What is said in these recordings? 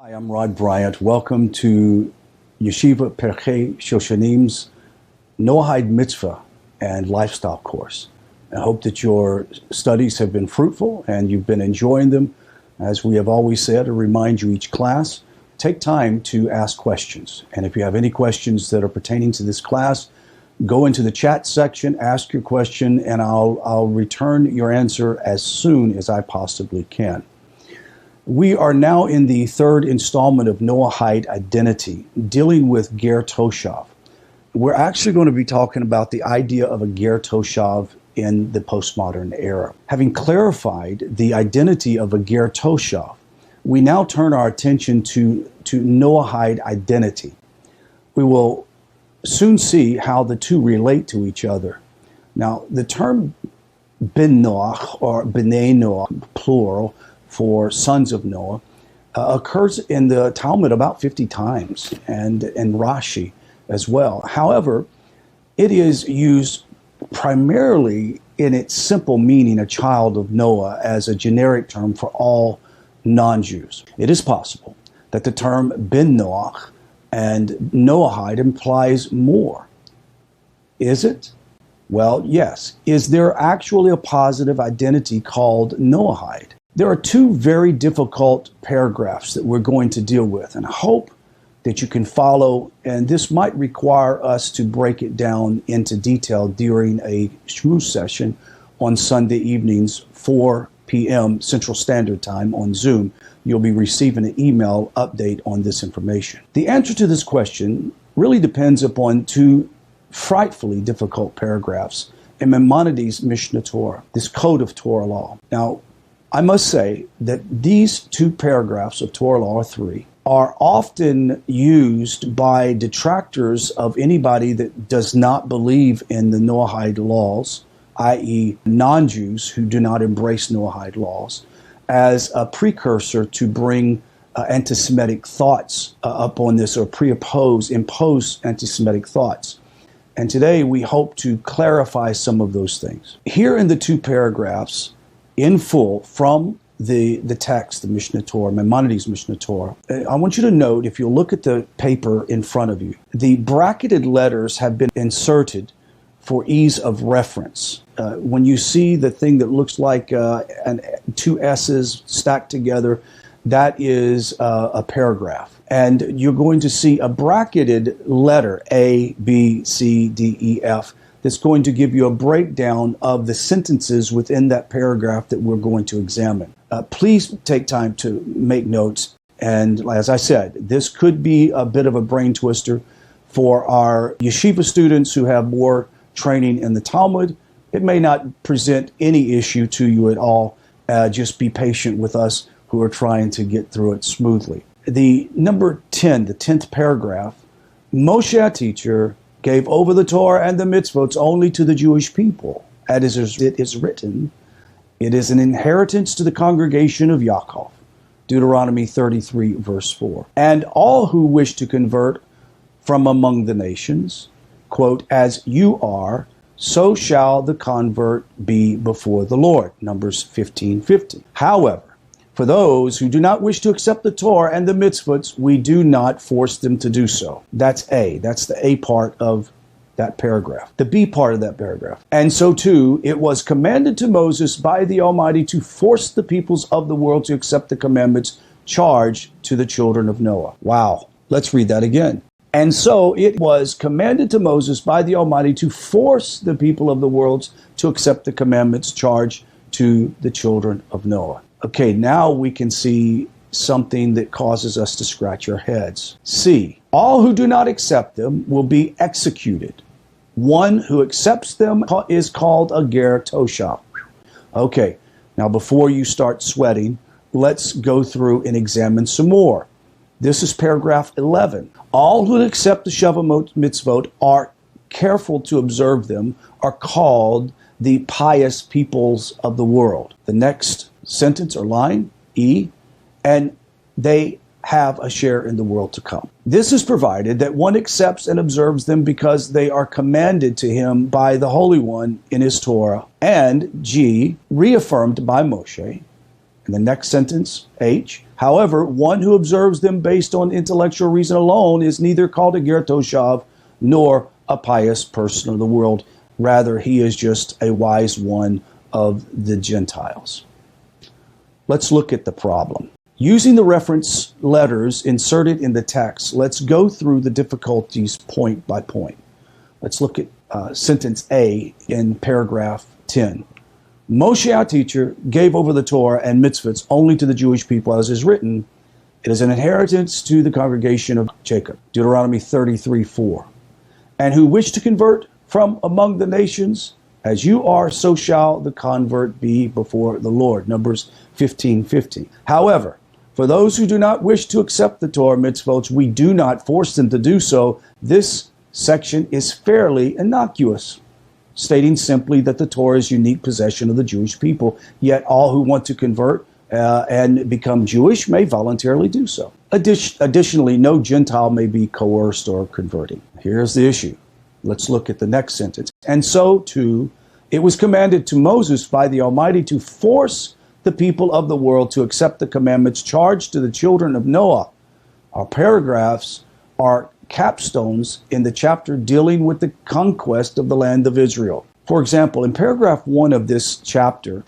Hi, I'm Rod Bryant. Welcome to Yeshiva Perchei Shoshanim's Noahide Mitzvah and Lifestyle course. I hope that your studies have been fruitful and you've been enjoying them. As we have always said, to remind you each class, take time to ask questions. And if you have any questions that are pertaining to this class, go into the chat section, ask your question, and I'll return your answer as soon as I possibly can. We are now in the third installment of Noahide Identity, dealing with Ger Toshav. We're actually going to be talking about the idea of a Ger Toshav in the postmodern era. Having clarified the identity of a Ger Toshav, we now turn our attention to Noahide identity. We will soon see how the two relate to each other. Now, the term Ben Noach, or B'nai Noach, plural, for sons of Noah, occurs in the Talmud about 50 times, and in Rashi as well. However, it is used primarily in its simple meaning, a child of Noah, as a generic term for all non-Jews. It is possible that the term Ben Noach and Noahide implies more. Is it? Well, yes. Is there actually a positive identity called Noahide? There are two very difficult paragraphs that we're going to deal with, and I hope that you can follow, and this might require us to break it down into detail during a shmooze session on Sunday evenings, 4 p.m. Central Standard Time on Zoom. You'll be receiving an email update on this information. The answer to this question really depends upon two frightfully difficult paragraphs in Maimonides' Mishnah Torah, this code of Torah law. Now, I must say that these two paragraphs of Torah law, or three, are often used by detractors of anybody that does not believe in the Noahide laws, i.e. non-Jews who do not embrace Noahide laws, as a precursor to bring anti-Semitic thoughts up on this, or impose anti-Semitic thoughts. And today we hope to clarify some of those things. Here in the two paragraphs, in full from the text, the Mishnah Torah, Maimonides' Mishnah Torah, I want you to note, if you look at the paper in front of you, the bracketed letters have been inserted for ease of reference. When you see the thing that looks like two S's stacked together, that is a paragraph. And you're going to see a bracketed letter, A, B, C, D, E, F, that's going to give you a breakdown of the sentences within that paragraph that we're going to examine. Please take time to make notes. And as I said, this could be a bit of a brain twister for our yeshiva students who have more training in the Talmud. It may not present any issue to you at all. Just be patient with us who are trying to get through it smoothly. The number 10, the 10th paragraph, Moshe, our teacher, gave over the Torah and the mitzvot only to the Jewish people. As it is written, it is an inheritance to the congregation of Yaakov. Deuteronomy 33, verse 4. And all who wish to convert from among the nations, quote, as you are, so shall the convert be before the Lord. Numbers 15:50. However, for those who do not wish to accept the Torah and the mitzvot, we do not force them to do so. That's A. That's the A part of that paragraph. The B part of that paragraph. And so too, it was commanded to Moses by the Almighty to force the peoples of the world to accept the commandments charged to the children of Noah. Wow. Let's read that again. And so it was commanded to Moses by the Almighty to force the people of the world to accept the commandments charged to the children of Noah. Okay, now we can see something that causes us to scratch our heads. C, all who do not accept them will be executed. One who accepts them is called a Ger Toshav. Okay, now before you start sweating, let's go through and examine some more. This is paragraph 11. All who accept the Shavamot mitzvot, are careful to observe them, are called the pious peoples of the world. The next sentence or line, E, and they have a share in the world to come. This is provided that one accepts and observes them because they are commanded to him by the Holy One in his Torah, and G, reaffirmed by Moshe, And the next sentence, H. However, one who observes them based on intellectual reason alone is neither called a ger toshav nor a pious person of the world. Rather, he is just a wise one of the Gentiles. Let's look at the problem. Using the reference letters inserted in the text, let's go through the difficulties point by point. Let's look at sentence A in paragraph 10. Moshe, our teacher, gave over the Torah and mitzvahs only to the Jewish people, as is written, it is an inheritance to the congregation of Jacob. Deuteronomy 33:4. And who wish to convert from among the nations, as you are, so shall the convert be before the Lord. Numbers 15:15. However, for those who do not wish to accept the Torah mitzvot, we do not force them to do so. This section is fairly innocuous, stating simply that the Torah is unique possession of the Jewish people, yet all who want to convert and become Jewish may voluntarily do so. Additionally, no Gentile may be coerced or converting. Here's the issue. Let's look at the next sentence. And so, too, it was commanded to Moses by the Almighty to force the people of the world to accept the commandments charged to the children of Noah. Our paragraphs are capstones in the chapter dealing with the conquest of the land of Israel. For example, in paragraph 1 of this chapter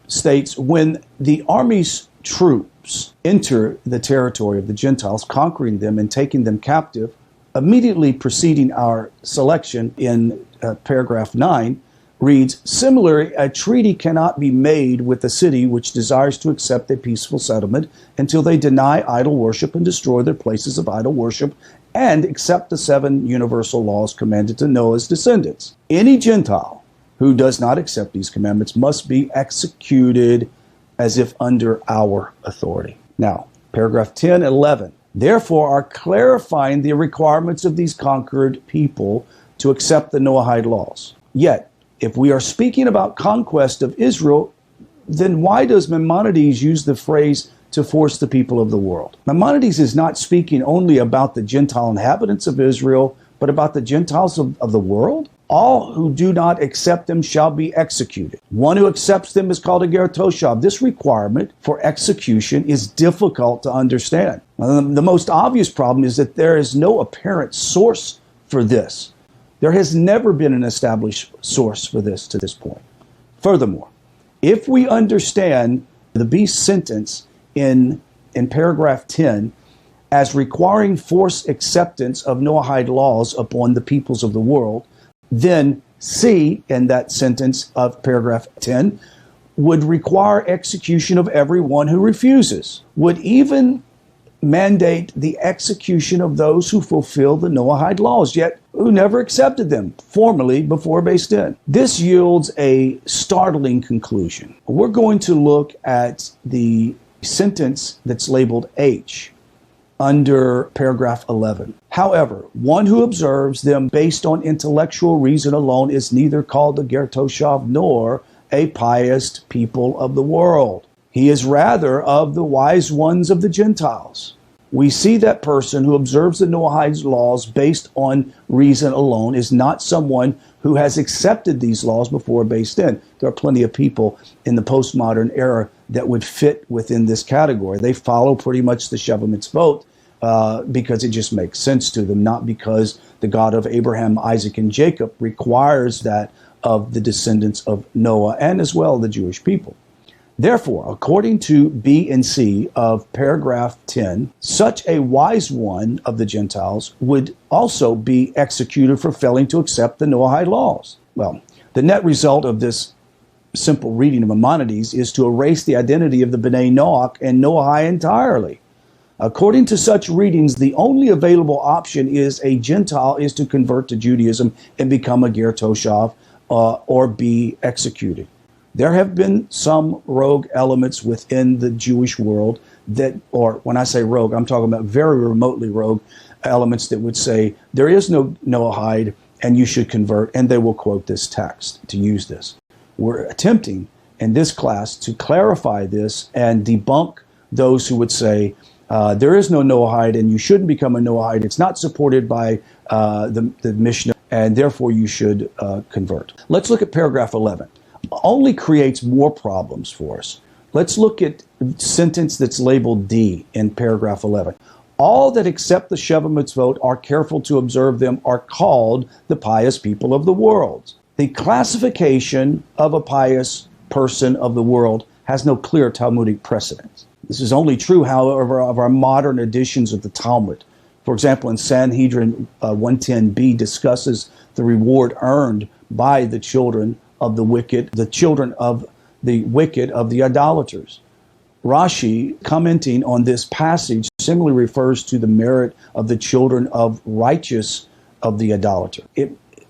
states, when the army's troops enter the territory of the Gentiles, conquering them and taking them captive, immediately preceding our selection in paragraph 9, reads, similarly, a treaty cannot be made with a city which desires to accept a peaceful settlement until they deny idol worship and destroy their places of idol worship and accept the 7 universal laws commanded to Noah's descendants. Any Gentile who does not accept these commandments must be executed as if under our authority. Now, paragraph 10, 11. Therefore, are clarifying the requirements of these conquered people to accept the Noahide laws. Yet, if we are speaking about conquest of Israel, then why does Maimonides use the phrase to force the people of the world? Maimonides is not speaking only about the Gentile inhabitants of Israel, but about the Gentiles of the world. All who do not accept them shall be executed. One who accepts them is called a ger toshav. This requirement for execution is difficult to understand. The most obvious problem is that there is no apparent source for this. There has never been an established source for this to this point. Furthermore, if we understand the B sentence in paragraph 10 as requiring forced acceptance of Noahide laws upon the peoples of the world, then C in that sentence of paragraph 10 would require execution of everyone who refuses, would even mandate the execution of those who fulfill the Noahide laws, yet who never accepted them formally before Beis Din. This yields a startling conclusion. We're going to look at the sentence that's labeled H under paragraph 11. However, one who observes them based on intellectual reason alone is neither called a ger toshav nor a pious people of the world. He is rather of the wise ones of the Gentiles. We see that person who observes the Noahide laws based on reason alone is not someone who has accepted these laws before Beis Din. There are plenty of people in the postmodern era that would fit within this category. They follow pretty much the Sheva Mitzvot because it just makes sense to them, not because the God of Abraham, Isaac, and Jacob requires that of the descendants of Noah and as well the Jewish people. Therefore, according to B and C of paragraph 10, such a wise one of the Gentiles would also be executed for failing to accept the Noahide laws. Well, the net result of this simple reading of Maimonides is to erase the identity of the B'nai Noach and Noahide entirely. According to such readings, the only available option is a Gentile is to convert to Judaism and become a ger toshav or be executed. There have been some rogue elements within the Jewish world that, or when I say rogue, I'm talking about very remotely rogue elements that would say there is no Noahide and you should convert, and they will quote this text to use this. We're attempting in this class to clarify this and debunk those who would say there is no Noahide and you shouldn't become a Noahide. It's not supported by the Mishnah, and therefore you should convert. Let's look at paragraph 11. Only creates more problems for us. Let's look at the sentence that's labeled D in paragraph 11. All that accept the Sheva Mitzvot are careful to observe them are called the pious people of the world. The classification of a pious person of the world has no clear Talmudic precedent. This is only true, however, of our modern editions of the Talmud. For example, in Sanhedrin 110b discusses the reward earned by the children of the wicked, of the idolaters. Rashi, commenting on this passage, similarly refers to the merit of the children of righteous of the idolater.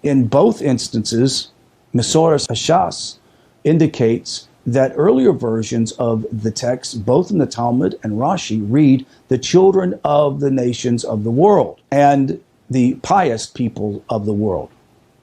In both instances, Mesoras Hashas indicates that earlier versions of the text, both in the Talmud and Rashi, read the children of the nations of the world and the pious people of the world,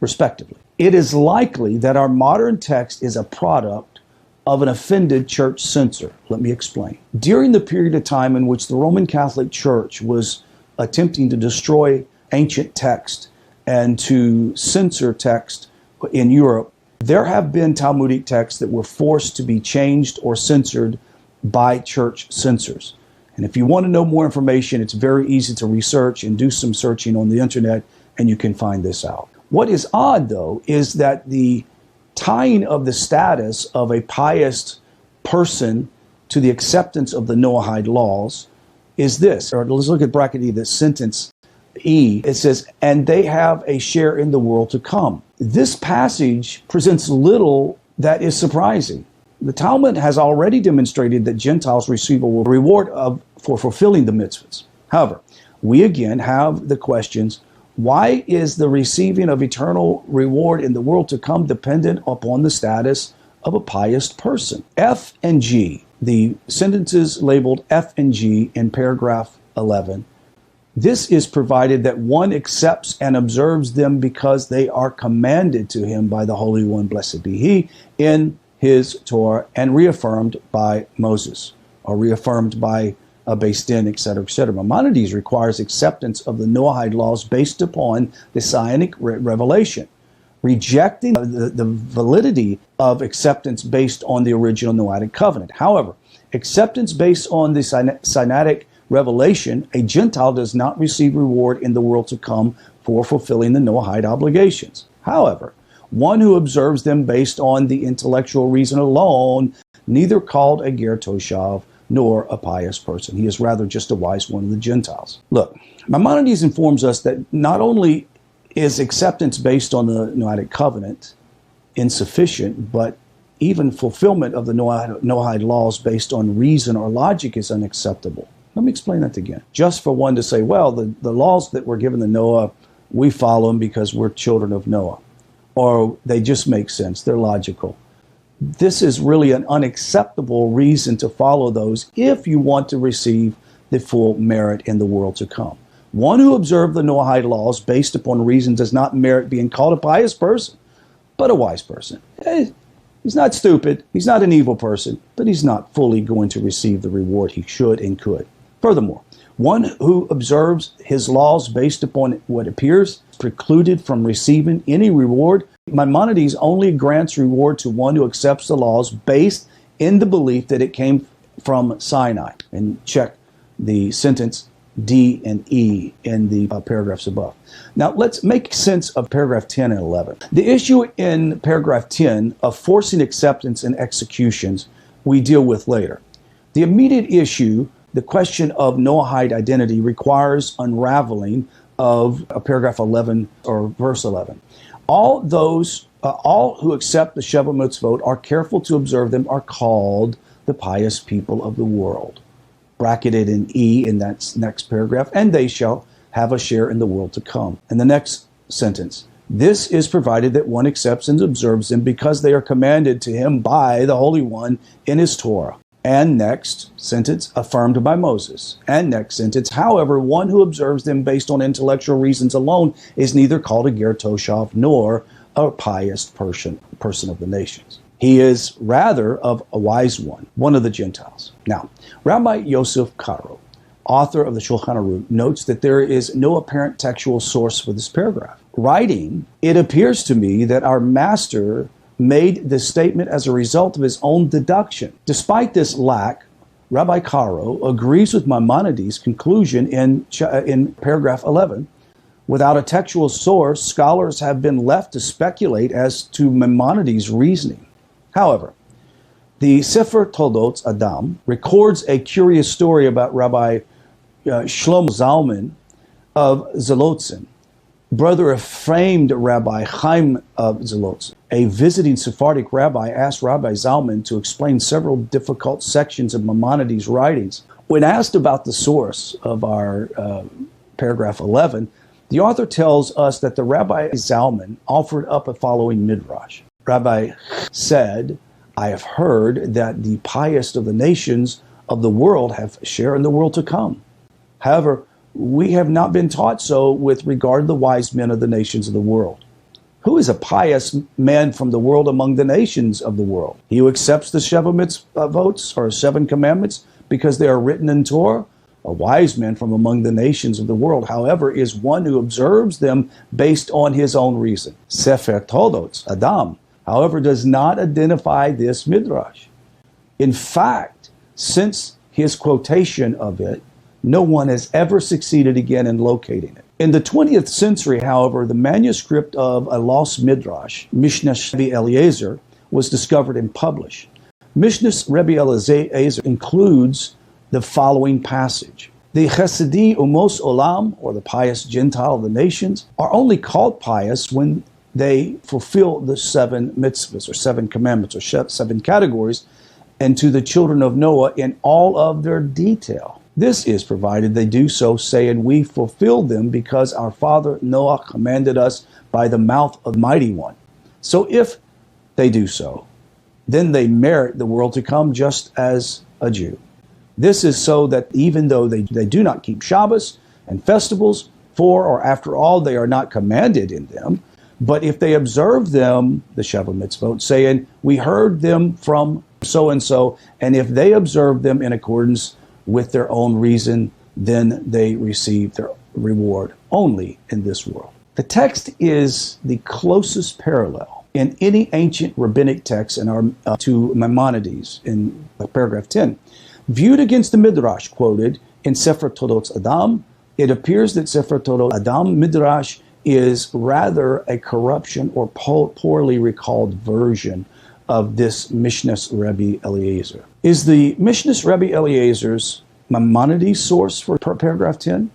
respectively. It is likely that our modern text is a product of an offended church censor. Let me explain. During the period of time in which the Roman Catholic Church was attempting to destroy ancient text and to censor text in Europe, there have been Talmudic texts that were forced to be changed or censored by church censors. And if you want to know more information, it's very easy to research and do some searching on the internet, and you can find this out. What is odd, though, is that the tying of the status of a pious person to the acceptance of the Noahide laws is this. Or let's look at bracket E, the sentence E. It says, and they have a share in the world to come. This passage presents little that is surprising. The Talmud has already demonstrated that Gentiles receive a reward for fulfilling the mitzvahs. However, we again have the questions, why is the receiving of eternal reward in the world to come dependent upon the status of a pious person? F and G, the sentences labeled F and G in paragraph 11, this is provided that one accepts and observes them because they are commanded to him by the Holy One, blessed be he, in his Torah and reaffirmed by Moses, or reaffirmed by Beis Din, etc., etc. Maimonides requires acceptance of the Noahide laws based upon the Sinaitic revelation, rejecting the validity of acceptance based on the original Noahic covenant. However, acceptance based on the Sinaitic revelation, a Gentile does not receive reward in the world to come for fulfilling the Noahide obligations. However, one who observes them based on the intellectual reason alone, neither called a ger toshav nor a pious person. He is rather just a wise one of the Gentiles. Look, Maimonides informs us that not only is acceptance based on the Noahic covenant insufficient, but even fulfillment of the Noahide laws based on reason or logic is unacceptable. Let me explain that again. Just for one to say, well, the laws that were given to Noah, we follow them because we're children of Noah. Or they just make sense. They're logical. This is really an unacceptable reason to follow those if you want to receive the full merit in the world to come. One who observed the Noahide laws based upon reason does not merit being called a pious person, but a wise person. He's not stupid. He's not an evil person, but he's not fully going to receive the reward he should and could. Furthermore, one who observes his laws based upon what appears precluded from receiving any reward. Maimonides only grants reward to one who accepts the laws based in the belief that it came from Sinai. And check the sentence D and E in the paragraphs above. Now, let's make sense of paragraph 10 and 11. The issue in paragraph 10 of forcing acceptance and executions we deal with later. The immediate issue, the question of Noahide identity, requires unraveling of paragraph 11 or verse 11. All who accept the Sheva Mitzvot are careful to observe them are called the pious people of the world. Bracketed in E in that next paragraph, and they shall have a share in the world to come. And the next sentence, this is provided that one accepts and observes them because they are commanded to him by the Holy One in his Torah. And next sentence, affirmed by Moses. And next sentence, however, one who observes them based on intellectual reasons alone is neither called a ger toshav nor a pious person of the nations. He is rather of a wise one of the Gentiles. Now, Rabbi Yosef Karo, author of the Shulchan Aruch, notes that there is no apparent textual source for this paragraph. Writing, it appears to me that our master made this statement as a result of his own deduction. Despite this lack, Rabbi Caro agrees with Maimonides' conclusion in paragraph 11. Without a textual source, scholars have been left to speculate as to Maimonides' reasoning. However, the Sefer Toldot Adam records a curious story about Rabbi Shlomo Zalman of Zolotzin, brother of famed Rabbi Chaim of Zolotzin. A visiting Sephardic rabbi asked Rabbi Zalman to explain several difficult sections of Maimonides' writings. When asked about the source of our paragraph 11, the author tells us that the Rabbi Zalman offered up a following midrash. Rabbi said, "I have heard that the pious of the nations of the world have a share in the world to come. However, we have not been taught so with regard to the wise men of the nations of the world. Who is a pious man from the world among the nations of the world? He who accepts the Sheva mitzvot, or 7 commandments, because they are written in Torah? A wise man from among the nations of the world, however, is one who observes them based on his own reason." Sefer Toldot Adam, however, does not identify this midrash. In fact, since his quotation of it, no one has ever succeeded again in locating it. In the 20th century, however, the manuscript of a lost midrash, Mishnah Rebbe Eliezer, was discovered and published. Mishnah Rebbe Eliezer includes the following passage: "The Chesedi Umos Olam, or the pious Gentile of the nations, are only called pious when they fulfill the 7 mitzvahs, or 7 commandments, or 7 categories, and to the children of Noah in all of their detail. This is provided they do so, saying, we fulfill them because our father Noah commanded us by the mouth of the Mighty One. So if they do so, then they merit the world to come just as a Jew. This is so that even though they do not keep Shabbos and festivals, for or after all they are not commanded in them, but if they observe them, the Sheva mitzvot, saying, we heard them from so-and-so, and if they observe them in accordance with their own reason, then they receive their reward only in this world." The text is the closest parallel in any ancient rabbinic text to Maimonides in paragraph 10. Viewed against the midrash quoted in Sefer Toldot Adam, it appears that Sefer Toldot Adam midrash is rather a corruption or poorly recalled version of this Mishnah Rebbe Eliezer. Is the Mishnah Rebbe Eliezer's Maimonides source for paragraph 10?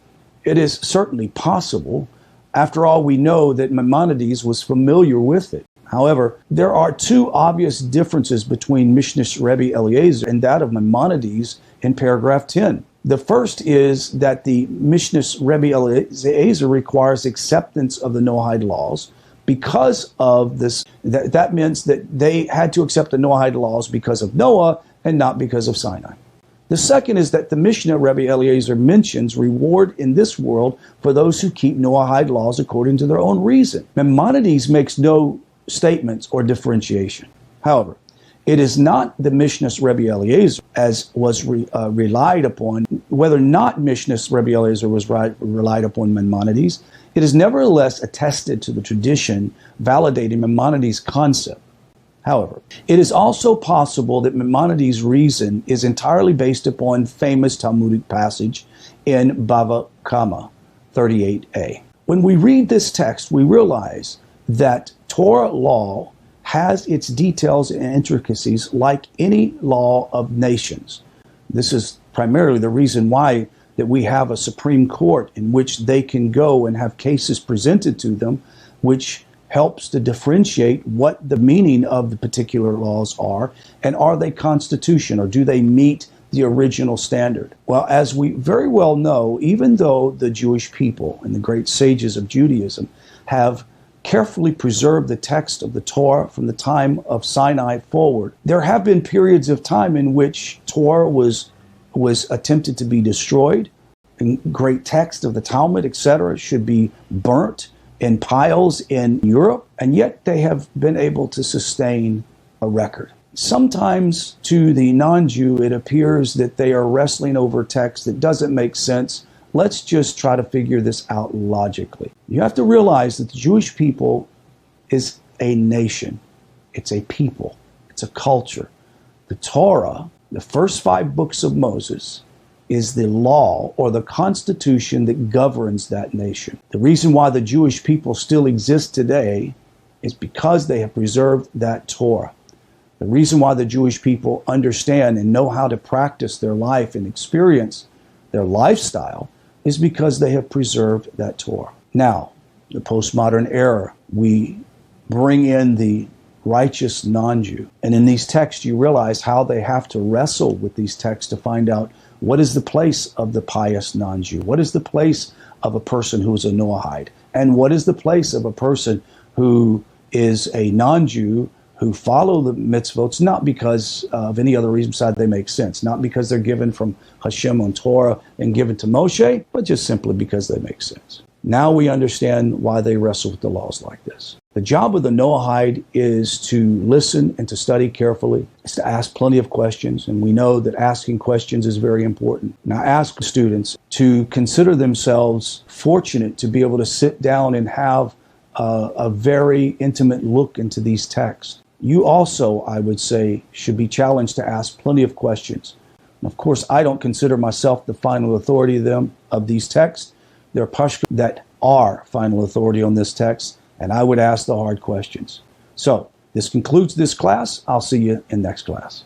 It is certainly possible. After all, we know that Maimonides was familiar with it. However, there are 2 obvious differences between Mishnah Rebbe Eliezer and that of Maimonides in paragraph 10. The first is that the Mishnah Rebbe Eliezer requires acceptance of the Noahide laws. Because of this, that means that they had to accept the Noahide laws because of Noah and not because of Sinai. The second is that the Mishnah Rebbe Eliezer mentions reward in this world for those who keep Noahide laws according to their own reason. Maimonides makes no statements or differentiation. However, it is not the Mishnah Rebbe Eliezer as was relied upon. Whether or not Mishnah Rebbe Eliezer was relied upon Maimonides, it is nevertheless attested to the tradition validating Maimonides' concept. However, it is also possible that Maimonides' reason is entirely based upon famous Talmudic passage in Bava Kama 38a. When we read this text, we realize that Torah law has its details and intricacies like any law of nations. This is primarily the reason why that we have a Supreme Court in which they can go and have cases presented to them, which helps to differentiate what the meaning of the particular laws are, and are they constitutional, or do they meet the original standard? Well, as we very well know, even though the Jewish people and the great sages of Judaism have carefully preserved the text of the Torah from the time of Sinai forward, there have been periods of time in which Torah was attempted to be destroyed, and great text of the Talmud, etc., should be burnt in piles in Europe, and yet they have been able to sustain a record. Sometimes to the non-Jew, it appears that they are wrestling over text that doesn't make sense. Let's just try to figure this out logically. You have to realize that the Jewish people is a nation. It's a people. It's a culture. The Torah, the first 5 books of Moses, is the law or the constitution that governs that nation. The reason why the Jewish people still exist today is because they have preserved that Torah. The reason why the Jewish people understand and know how to practice their life and experience their lifestyle is because they have preserved that Torah. Now, the postmodern era, we bring in the righteous non-Jew. And in these texts, you realize how they have to wrestle with these texts to find out what is the place of the pious non-Jew? What is the place of a person who is a Noahide? And what is the place of a person who is a non-Jew who follow the mitzvot, not because of any other reason besides they make sense, not because they're given from Hashem on Torah and given to Moshe, but just simply because they make sense. Now we understand why they wrestle with the laws like this. The job of the Noahide is to listen and to study carefully. It's to ask plenty of questions, and we know that asking questions is very important. Now ask students to consider themselves fortunate to be able to sit down and have a very intimate look into these texts. You also, I would say, should be challenged to ask plenty of questions. And of course, I don't consider myself the final authority of these texts. There are pashtuns that are final authority on this text, and I would ask the hard questions. So this concludes this class. I'll see you in next class.